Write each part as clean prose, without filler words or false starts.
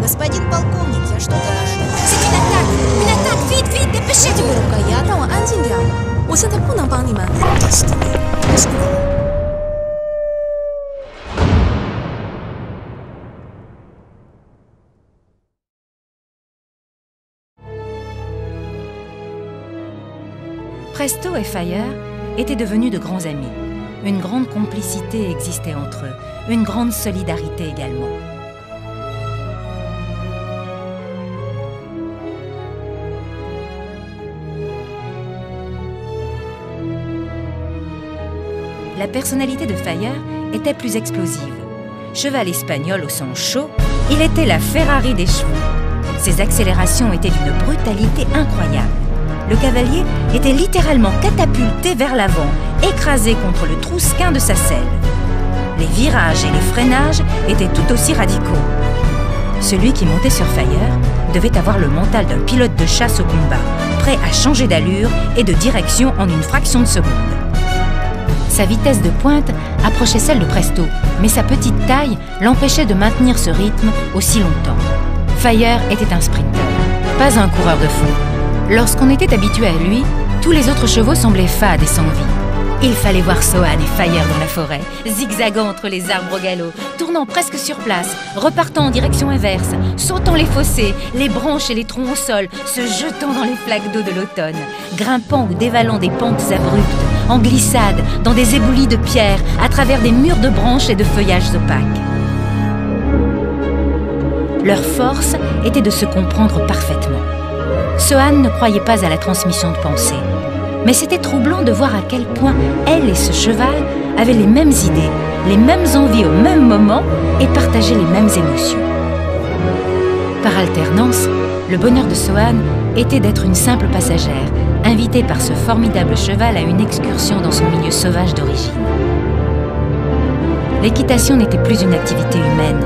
Господин полковник, я что-то ошибся. C'est une attaque! Vite, vite, dépêchez-vous! 这个乳盖牙，让我安静点。我现在不能帮你们。 Presto et Fire étaient devenus de grands amis. Une grande complicité existait entre eux, une grande solidarité également. La personnalité de Fire était plus explosive. Cheval espagnol au sang chaud, il était la Ferrari des chevaux. Ses accélérations étaient d'une brutalité incroyable. Le cavalier était littéralement catapulté vers l'avant, écrasé contre le trousquin de sa selle. Les virages et les freinages étaient tout aussi radicaux. Celui qui montait sur Fire devait avoir le mental d'un pilote de chasse au combat, prêt à changer d'allure et de direction en une fraction de seconde. Sa vitesse de pointe approchait celle de Presto, mais sa petite taille l'empêchait de maintenir ce rythme aussi longtemps. Fire était un sprinter, pas un coureur de fond. Lorsqu'on était habitué à lui, tous les autres chevaux semblaient fades et sans vie. Il fallait voir Sohan et Fire dans la forêt, zigzagant entre les arbres au galop, tournant presque sur place, repartant en direction inverse, sautant les fossés, les branches et les troncs au sol, se jetant dans les flaques d'eau de l'automne, grimpant ou dévalant des pentes abruptes, en glissade, dans des éboulis de pierre, à travers des murs de branches et de feuillages opaques. Leur force était de se comprendre parfaitement. Sohan ne croyait pas à la transmission de pensée. Mais c'était troublant de voir à quel point elle et ce cheval avaient les mêmes idées, les mêmes envies au même moment et partageaient les mêmes émotions. Par alternance, le bonheur de Sohan était d'être une simple passagère, invitée par ce formidable cheval à une excursion dans son milieu sauvage d'origine. L'équitation n'était plus une activité humaine,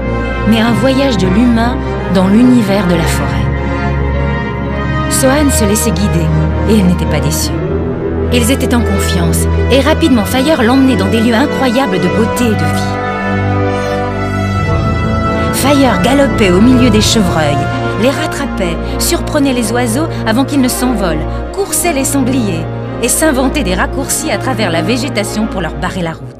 mais un voyage de l'humain dans l'univers de la forêt. Sohan se laissait guider et elle n'était pas déçue. Ils étaient en confiance et rapidement Fire l'emmenait dans des lieux incroyables de beauté et de vie. Fire galopait au milieu des chevreuils, les rattrapait, surprenait les oiseaux avant qu'ils ne s'envolent, coursait les sangliers et s'inventait des raccourcis à travers la végétation pour leur barrer la route.